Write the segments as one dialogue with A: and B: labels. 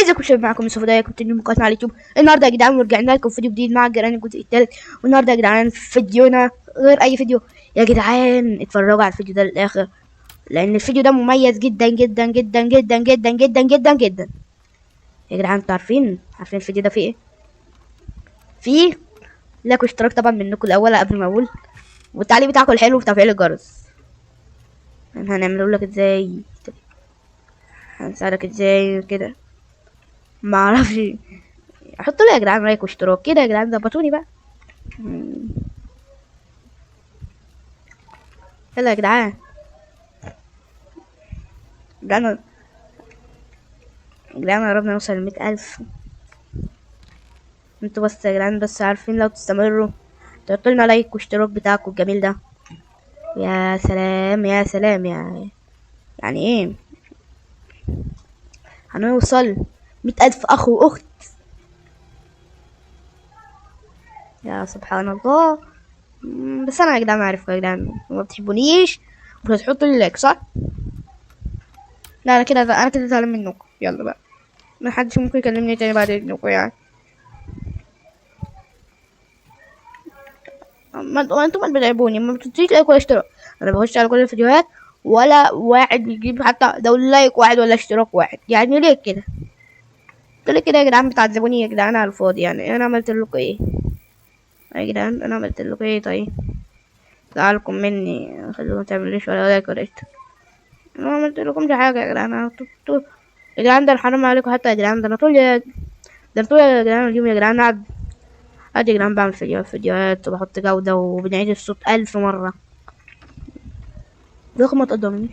A: ازيكم شباب، معكم يوسف ودايا كنت مقاتل على اليوتيوب. النهارده يا جدعان ورجعنا لكم فيديو جديد مع جيران الجزء الثالث. والنهارده يا جدعان فيديونا غير اي فيديو. يا جدعان اتفرجوا على الفيديو ده للاخر، لان الفيديو ده مميز جدا جدا جدا جدا جدا جدا جدا جدا. يا جدعان انتوا عارفين الفيديو ده فيه ايه؟ فيه لايك واشتراك طبعا منكم الاول قبل ما اقول، والتعليق بتاعكم الحلو وتفعيل الجرس. هنعمله لك ازاي؟ هنساعدك ازاي كده؟ ما اعرفش. حطوا لي يا جدعان لايك واشتراك كده يا جدعان، ظبطوني بقى. يلا يا جدعان. جدعان قربنا نوصل ل100,000. انتوا بس يا جدعان بس عارفين لو تستمروا تحطوا لنا لايك واشتراك بتاعكم الجميل ده. يا سلام يا سلام، يعني ايه هنوصل 100,000 اخ واخت؟ يا سبحان الله. بس انا يا جدعان عارفكم يا جدعان ما بتحبونيش مش هتحطوا لي لايك، صح؟ لا انا كده زعلان منكم. يلا بقى، ما حدش ممكن يكلمني تاني بعد اذنكم يعني. ما انتوا ما بتعبوني، ما بتديش لايك ولا اشتراك. انا بخش على كل الفيديوهات ولا واحد بيجيب حتى لو لايك واحد ولا اشتراك واحد، يعني ليه كده؟ ليه كده يا جدعان؟ بتعذبوني يا جدعان على الفاضي. يعني انا عملت لكم ايه يا جدعان؟ انا عملت لكم ايه طيب؟ زعلكم مني خلوكم متعملوش ولا لايك ولا اشتراك. انا ما عملت لكمش حاجه يا جدعان. انا يا جدعان ده حرام عليكم حتى يا جدعان. ده انا طول يا جدعان اليوم يا جدعان قاعد يا جدعان بعمل فيديوهات وبحط جودة وبنعيد الصوت 1000 مرة. لكم ما تقدرونيش.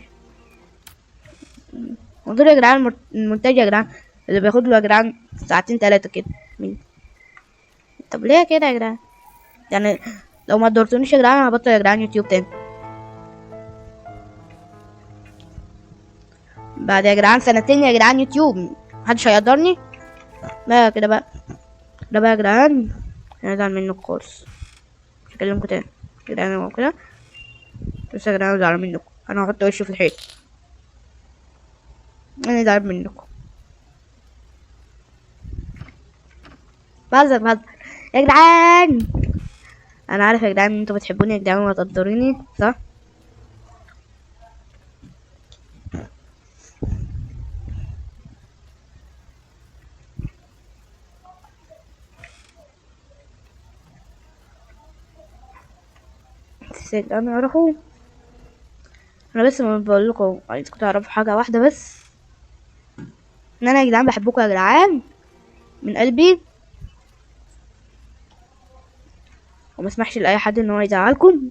A: ودول يا جدعان المونتاج يا جدعان اللي بياخد له يا جدعان ساعتين 3 كده. طب ليه كده يا جدعان؟ يعني لو ما قدرتونيش يا جدعان انا هبطل يا جدعان يوتيوب تاني. بعد يا جدعان سنتين يا جدعان يوتيوب محدش هيقدرني. لا كده بقى، ده بقى يا جدعان انا زعلان منكم خالص. مش هكلمكم تاني يا جدعان كده. بس يا جدعان انا زعلان منكم. انا هحط وشي في الحيط. انا زعلان منكم. بهزر يا جدعان. انا عارف يا جدعان ان انتوا بتحبوني يا جدعان وتقدروني، صح؟ انا اعرفه. انا بس ما بقول لكم عايزكم تعرفوا حاجه واحده بس، ان انا يا جدعان بحبكم يا جدعان من قلبي، وما اسمحش لاي حد ان هو يزعلكم،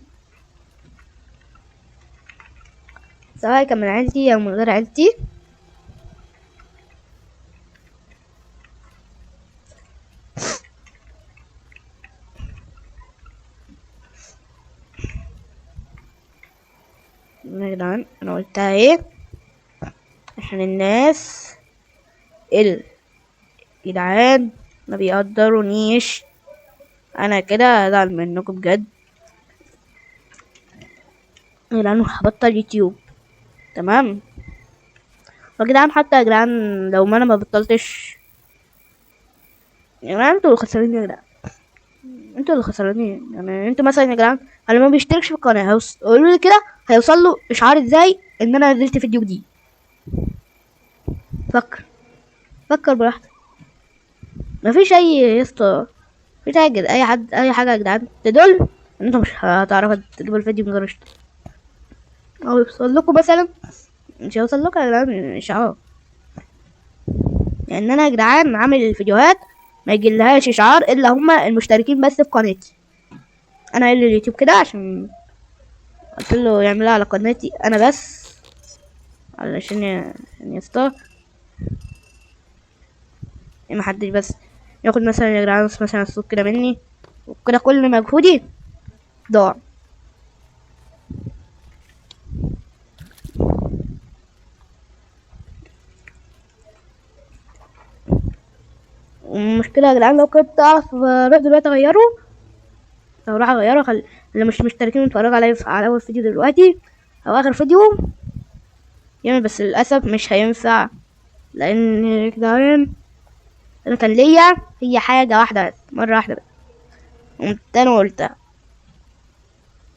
A: سواء كان من عيلتي او من غير عيلتي. يا جدعان انا قلتها ايه؟ عشان الناس جدعان ما بيقدرونيش. انا كده ازعل منكم بجد يا جدعان، هبطل يوتيوب. تمام يا جدعان. حتى يا جدعان لو ما بطلتش يا جدعان، انتوا اللي خسرانين يا جدعان. انتوا اللي خسرانين. يعني انتوا مثلا يا جدعان اللي ما بيشتركش في القناه قولوا لي كده هيوصل له اشعار ازاي ان انا نزلت فيديو جديد؟ فكر براحتك. مفيش اي يا اسطى، مفيش اي حاجه يا جدعان تدل ان انتوا مش هتعرفوا تجيبوا الفيديو من غير اشتراك، او يوصل لكم مثلا. مش هيوصل لكم يا جدعان اشعار، لان انا يا جدعان عامل الفيديوهات ما يجيلهاش اشعار الا هما المشتركين بس في قناتي. انا قايل اليوتيوب كده عشان قلت له يعملها على قناتي انا بس، علشان يا اسطى ما حدش بس ياخد مثلا يا جدعان مثلا الصوت كده مني، وكده كل مجهودي ضاع. المشكلة يا جدعان لو كنت اعرف اروح دلوقتي اغيره، لو راح اغيره اللي مش مشتركين يتفرجوا على اول فيديو دلوقتي او اخر فيديو يعمل، بس للاسف مش هينفع، لان يا جدعان انا كان ليا هي حاجة واحدة بس، مرة واحدة بس، قمت انا قلتها.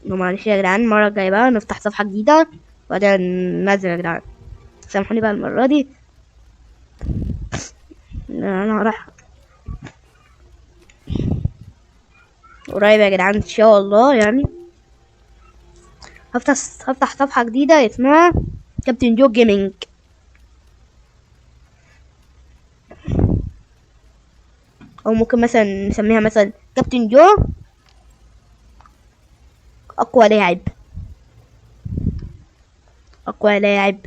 A: معلش يا جدعان، المرة الجاية بقى نفتح صفحة جديدة وبعدين ننزل يا جدعان. سامحوني بقى المرة دي، انا راح قريب يا جدعان ان شاء الله. يعني هفتح صفحة جديدة اسمها كابتن جو جيمنج. او ممكن مثلا نسميها مثلا كابتن جو اقوى لاعب. اقوى لاعب.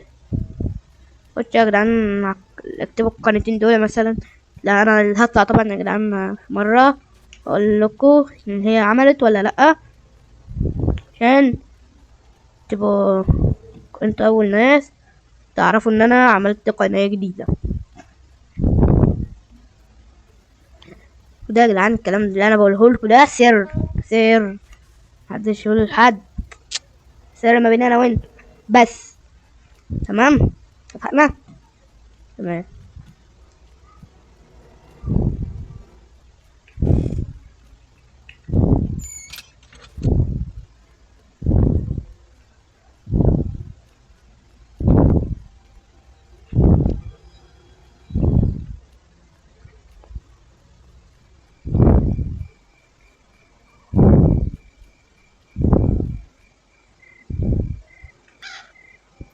A: خش يا جدعان اكتبوا القناتين دول مثلا. لا انا هطلع طبعا يا جدعان مرة اقول لكم ان هي عملت ولا لا، عشان تبقوا انتوا اول ناس تعرفوا ان انا عملت قناة جديدة. وده يا جدعان الكلام اللي انا بقوله لكم ده سر، سر محدش يقوله لحد، سر ما بين انا وانت بس. تمام، اتفقنا. تمام.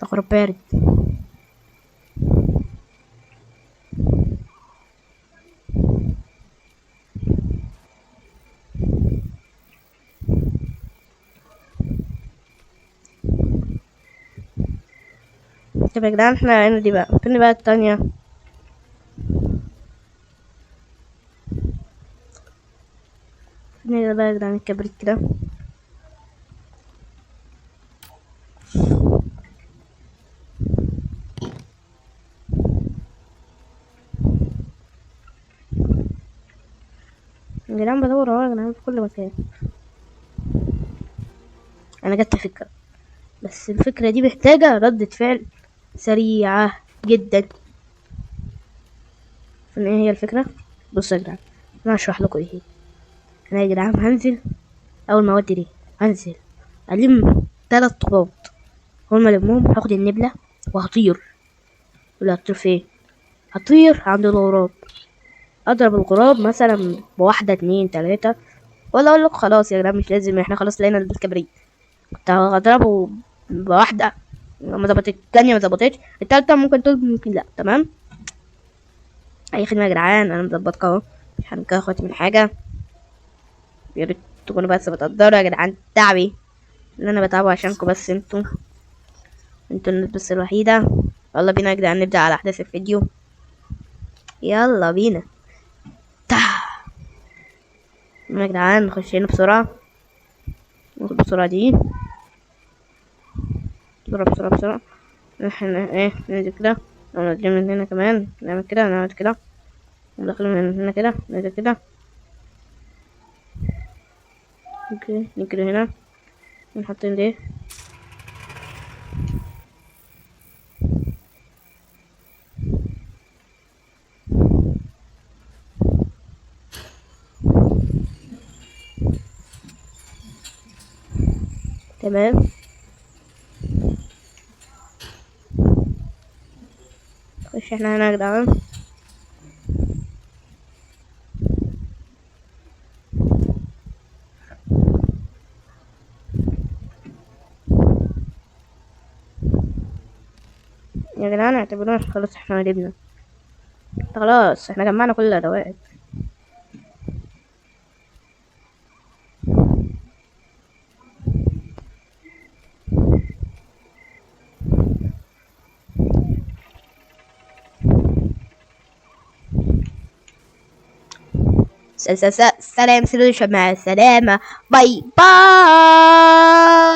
A: تقرب بارد. طب يا جدعان احنا هنا دي بقى فين بقى التانية؟ فين بقى يا جدعان الكبريت كده؟ يا جدعان بدور اهو يا جدعان في كل مكان. انا جت فكرة، بس الفكرة دي محتاجة ردة فعل سريعة جدا. فين ايه هي الفكرة؟ بصوا يا جدعان، انا هشرح لكم ايه هي. انا يا جدعان هنزل اول ما اودي دي، هنزل الم 3 طوبات. اول ما المهم هاخد النبلة وهطير. ولا هطير فين؟ هطير عند الغراب، اضرب الغراب مثلا بواحدة 2 3، ولا اقول لك خلاص يا جدعان مش لازم، احنا خلاص لقينا الكبريت. كنت هضربه بواحدة، ما ظبطتش التانية، ما ظبطتش التالتة، ممكن تظبط ممكن لا. تمام، اي خدمة يا جدعان، انا مظبطك اهو، مش هنكاخد من حاجة. يا ريت تكونوا بس بتقدروا يا جدعان تعبي اللي انا بتعبه عشانكم، بس انتوا الناس بس الوحيدة. يلا بينا يا جدعان نبدأ على احداث الفيديو. يلا بينا. يا جدعان نخش هنا بسرعة، ناخد بسرعة دي، بسرعة بسرعة بسرعة. احنا ايه ننزل كده، ننزل من هنا كمان، نعمل كده، نعمل كده، ندخل من هنا كده، ننزل كده. اوكي نجري هنا، نحط دي. تمام، نخش احنا هنا يا جدعان. يا جدعان اعتبرونا خلاص احنا هربنا، خلاص احنا جمعنا كل الادوات. سلام سلام، مع السلامة، باي باي.